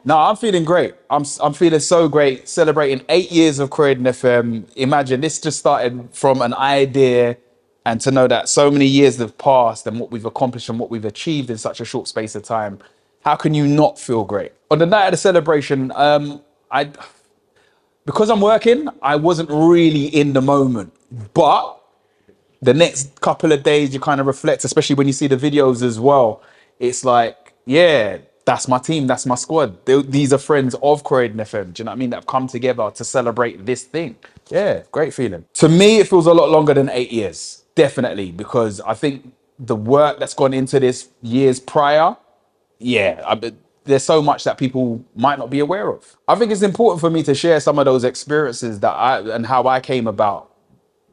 No, I'm feeling great. I'm feeling so great. Celebrating 8 years of Croydon FM. Imagine this just started from an idea, and to know that so many years have passed and what we've accomplished and what we've achieved in such a short space of time. How can you not feel great? On the night of the celebration, I because I'm working, I wasn't really in the moment, but the next couple of days you kind of reflect, especially when you see the videos as well. It's like, yeah, that's my team, that's my squad. These are friends of Croydon FM. Do you know what I mean? That have come together to celebrate this thing. Yeah, great feeling. To me, it feels a lot longer than 8 years, definitely, because I think the work that's gone into this years prior, yeah, there's so much that people might not be aware of. I think it's important for me to share some of those experiences that and how I came about,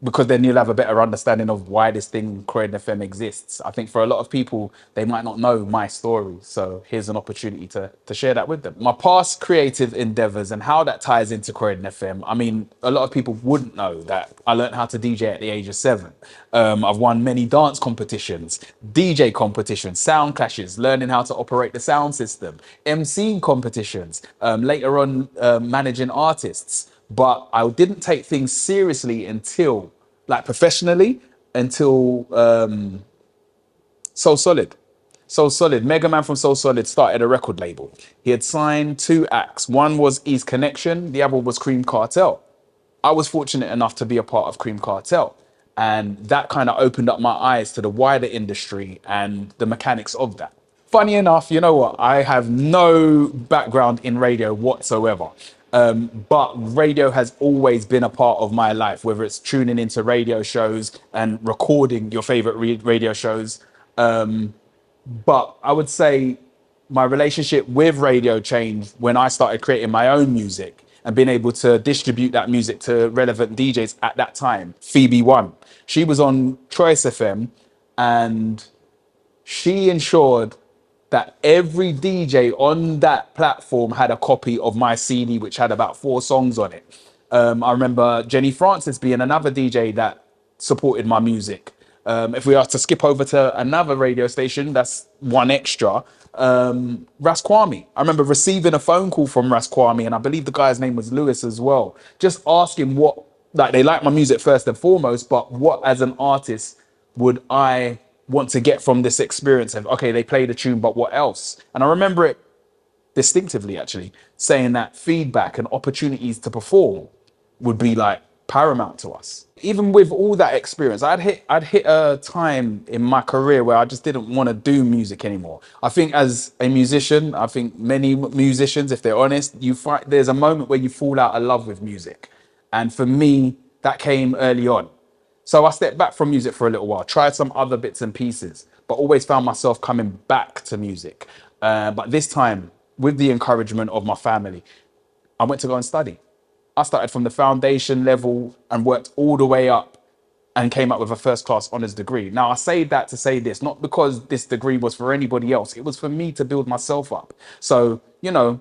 because then you'll have a better understanding of why this thing Croydon FM exists. I think for a lot of people, they might not know my story. So here's an opportunity to share that with them. My past creative endeavors and how that ties into Croydon FM. I mean, a lot of people wouldn't know that I learned how to DJ at the age of 7. I've won many dance competitions, DJ competitions, sound clashes, learning how to operate the sound system, MCing competitions, later on managing artists. But I didn't take things seriously until, like professionally, until So Solid. So Solid. Mega Man from So Solid started a record label. He had signed 2 acts. One was East Connection, the other was Cream Cartel. I was fortunate enough to be a part of Cream Cartel. And that kind of opened up my eyes to the wider industry and the mechanics of that. Funny enough, you know what? I have no background in radio whatsoever. But radio has always been a part of my life, whether it's tuning into radio shows and recording your favorite radio shows. But I would say my relationship with radio changed when I started creating my own music and being able to distribute that music to relevant DJs at that time. Phoebe One, she was on Choice FM, and she ensured that every DJ on that platform had a copy of my CD, which had about 4 songs on it. I remember Jenny Francis being another DJ that supported my music. If we are to skip over to another radio station, that's one extra. Ras Kwame. I remember receiving a phone call from Ras Kwame, and I believe the guy's name was Lewis as well. Just asking what, like, they like my music first and foremost, but what as an artist would I want to get from this experience of, okay, they played a tune, but what else? And I remember it distinctively, actually, saying that feedback and opportunities to perform would be like paramount to us. Even with all that experience, I'd hit a time in my career where I just didn't want to do music anymore. I think as a musician, I think many musicians, if they're honest, you find there's a moment where you fall out of love with music. And for me, that came early on. So I stepped back from music for a little while, tried some other bits and pieces, but always found myself coming back to music. But this time, with the encouragement of my family, I went to go and study. I started from the foundation level and worked all the way up and came up with a first class honours degree. Now, I say that to say this, not because this degree was for anybody else. It was for me to build myself up. So, you know,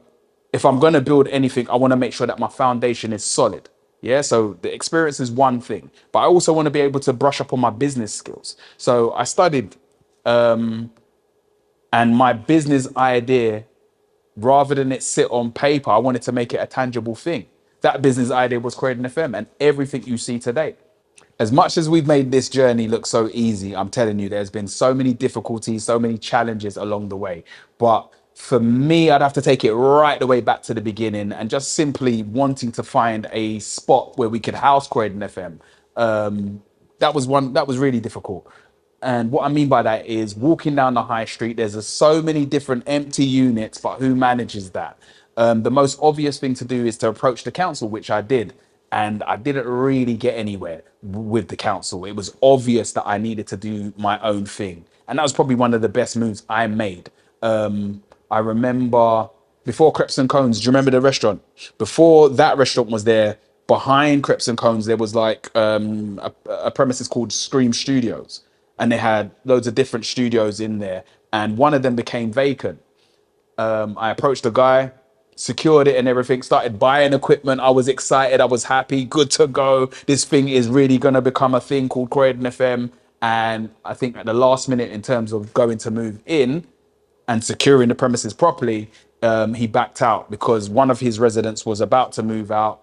if I'm going to build anything, I want to make sure that my foundation is solid. Yeah, so the experience is one thing, but I also want to be able to brush up on my business skills. So I studied, and my business idea, rather than it sit on paper, I wanted to make it a tangible thing. That business idea was Croydon FM and everything you see today. As much as we've made this journey look so easy, I'm telling you, there's been so many difficulties, so many challenges along the way. But for me, I'd have to take it right the way back to the beginning and just simply wanting to find a spot where we could house Croydon FM. That was really difficult. And what I mean by that is walking down the high street, so many different empty units, but who manages that? The most obvious thing to do is to approach the council, which I did. And I didn't really get anywhere with the council. It was obvious that I needed to do my own thing. And that was probably one of the best moves I made. I remember before Crepes and Cones, do you remember the restaurant? Before that restaurant was there, behind Crepes and Cones, there was like a premises called Scream Studios. And they had loads of different studios in there. And one of them became vacant. I approached the guy, secured it and everything, started buying equipment. I was excited. I was happy, good to go. This thing is really going to become a thing called Croydon FM. And I think at the last minute, in terms of going to move in, and securing the premises properly, he backed out because one of his residents was about to move out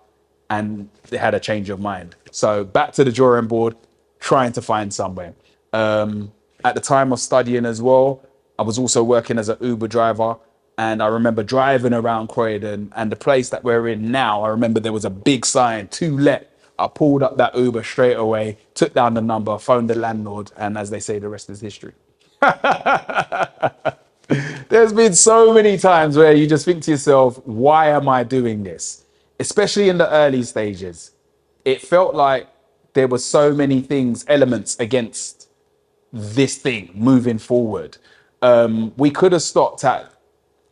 and they had a change of mind. So back to the drawing board, trying to find somewhere. At the time of studying as well, I was also working as an Uber driver. And I remember driving around Croydon and the place that we're in now, I remember there was a big sign, to let. I pulled up that Uber straight away, took down the number, phoned the landlord, and as they say, the rest is history. There's been so many times where you just think to yourself, why am I doing this? Especially in the early stages. It felt like there were so many things, elements against this thing moving forward. We could have stopped at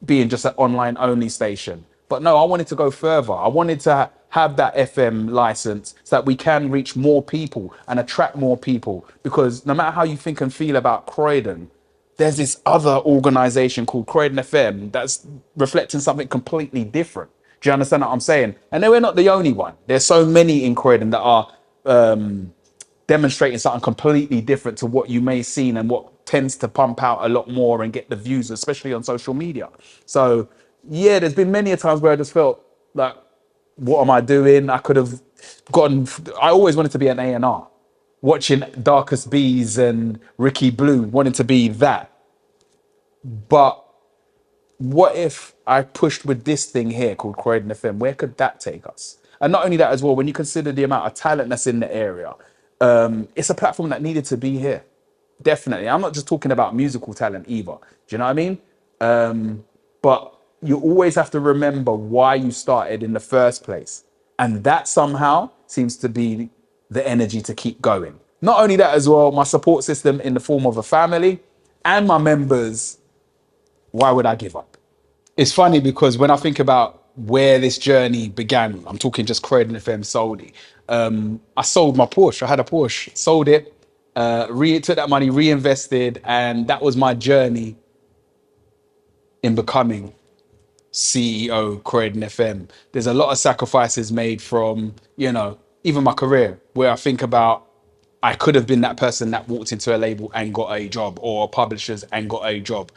being just an online only station. But no, I wanted to go further. I wanted to have that FM license so that we can reach more people and attract more people. Because no matter how you think and feel about Croydon, there's this other organization called Croydon FM that's reflecting something completely different. Do you understand what I'm saying? And then we're not the only one. There's so many in Croydon that are demonstrating something completely different to what you may seen and what tends to pump out a lot more and get the views, especially on social media. So yeah, there's been many a times where I just felt like, what am I doing? I could have gotten, I always wanted to be an A&R, watching Darkest Bees and Ricky Blue, wanting to be that. But what if I pushed with this thing here called Croydon FM? Where could that take us? And not only that as well, when you consider the amount of talent that's in the area, it's a platform that needed to be here. Definitely. I'm not just talking about musical talent either. Do you know what I mean? But you always have to remember why you started in the first place. And that somehow seems to be the energy to keep going. Not only that as well, my support system in the form of a family and my members, why would I give up? It's funny because when I think about where this journey began, I'm talking just Croydon FM solely. I sold my Porsche. I had a Porsche, sold it, took that money, reinvested, and that was my journey in becoming CEO Croydon FM. There's a lot of sacrifices made from, even my career, where I think about I could have been that person that walked into a label and got a job, or publishers and got a job.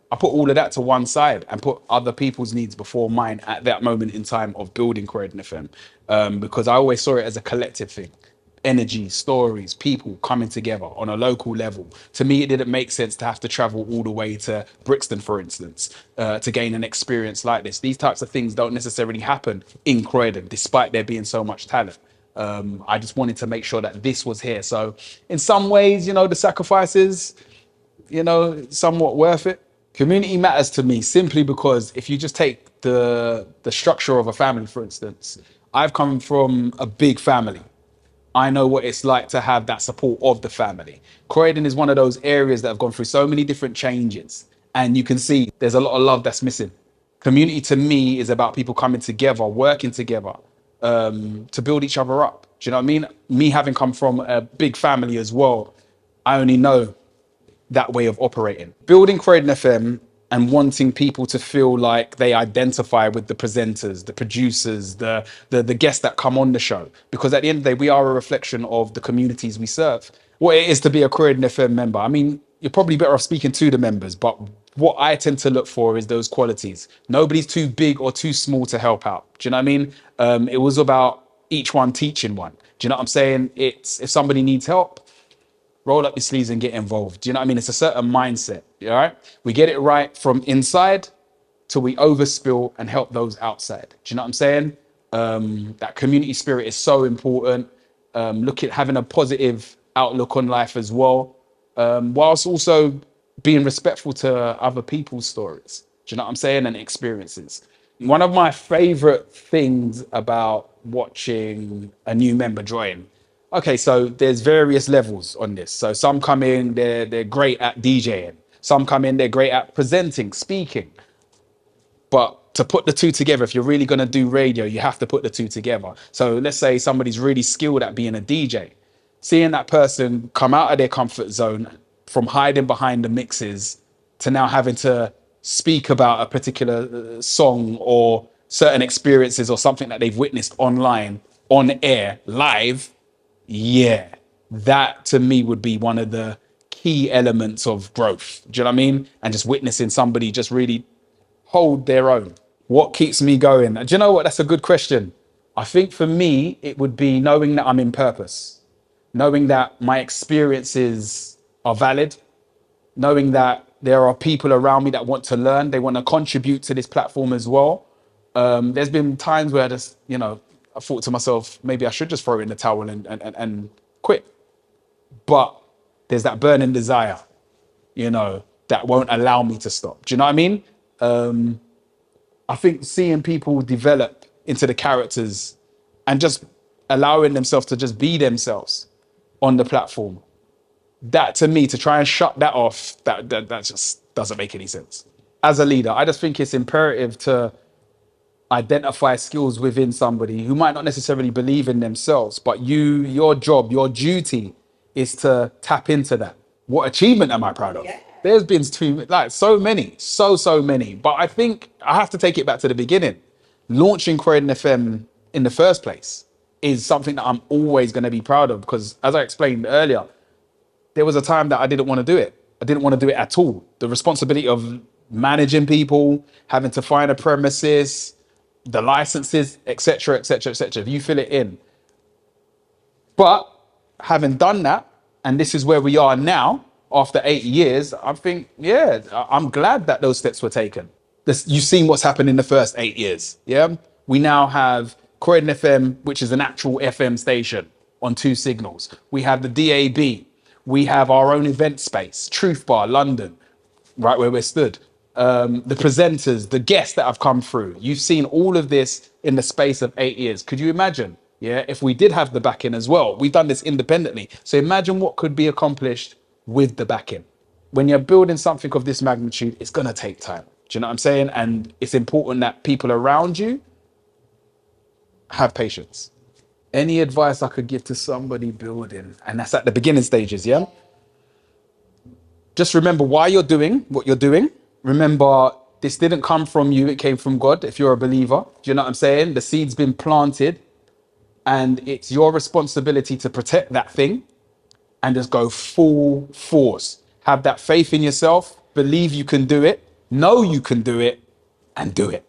I put all of that to one side and put other people's needs before mine at that moment in time of building Croydon FM, because I always saw it as a collective thing. Energy, stories, people coming together on a local level. To me, it didn't make sense to have to travel all the way to Brixton, for instance, to gain an experience like this. These types of things don't necessarily happen in Croydon, despite there being so much talent. I just wanted to make sure that this was here. So in some ways, the sacrifices, somewhat worth it. Community matters to me simply because if you just take the structure of a family, for instance, I've come from a big family. I know what it's like to have that support of the family. Croydon is one of those areas that have gone through so many different changes, and you can see there's a lot of love that's missing. Community to me is about people coming together, working together, to build each other up. Do you know what I mean? Me having come from a big family as well, I only know that way of operating. Building Croydon FM and wanting people to feel like they identify with the presenters, the producers, the guests that come on the show. Because at the end of the day, we are a reflection of the communities we serve. What it is to be a Croydon FM member. I mean, you're probably better off speaking to the members, but what I tend to look for is those qualities. Nobody's too big or too small to help out. Do you know what I mean? It was about each one teaching one. Do you know what I'm saying? It's if somebody needs help, roll up your sleeves and get involved. Do you know what I mean? It's a certain mindset, all right? We get it right from inside till we overspill and help those outside. Do you know what I'm saying? That community spirit is so important. Look at having a positive outlook on life as well, whilst also being respectful to other people's stories. Do you know what I'm saying? And experiences. One of my favorite things about watching a new member join. Okay, so there's various levels on this. So some come in, they're great at DJing. Some come in, they're great at presenting, speaking. But to put the two together, if you're really going to do radio, you have to put the two together. So let's say somebody's really skilled at being a DJ. Seeing that person come out of their comfort zone from hiding behind the mixes to now having to speak about a particular song or certain experiences or something that they've witnessed online, on air, live. Yeah, that to me would be one of the key elements of growth. Do you know what I mean? And just witnessing somebody just really hold their own. What keeps me going? Do you know what? That's a good question. I think for me, it would be knowing that I'm in purpose, knowing that my experiences are valid, knowing that there are people around me that want to learn, they want to contribute to this platform as well. There's been times where I just, I thought to myself, maybe I should just throw in the towel and quit. But there's that burning desire, that won't allow me to stop. Do you know what I mean? I think seeing people develop into the characters and just allowing themselves to just be themselves on the platform, that to me, to try and shut that off, that just doesn't make any sense. As a leader, I just think it's imperative to identify skills within somebody who might not necessarily believe in themselves, but your job, your duty is to tap into that. What achievement am I proud of? Yeah. There's been so many, so many. But I think I have to take it back to the beginning. Launching Croydon FM in the first place is something that I'm always going to be proud of, because as I explained earlier, there was a time that I didn't want to do it. I didn't want to do it at all. The responsibility of managing people, having to find a premises, the licenses, etc., etc., etc. If you fill it in. But having done that, and this is where we are now, after 8 years, I think, yeah, I'm glad that those steps were taken. You've seen what's happened in the first 8 years, yeah? We now have Croydon FM, which is an actual FM station on 2 signals. We have the DAB. We have our own event space, Truth Bar, London, right where we're stood. The presenters, the guests that have come through. You've seen all of this in the space of 8 years. Could you imagine? Yeah, if we did have the backing as well. We've done this independently. So imagine what could be accomplished with the backing. When you're building something of this magnitude, it's going to take time. Do you know what I'm saying? And it's important that people around you have patience. Any advice I could give to somebody building, and that's at the beginning stages, yeah? Just remember why you're doing what you're doing. Remember, this didn't come from you, it came from God, if you're a believer. Do you know what I'm saying? The seed's been planted, and it's your responsibility to protect that thing and just go full force. Have that faith in yourself, believe you can do it, know you can do it, and do it.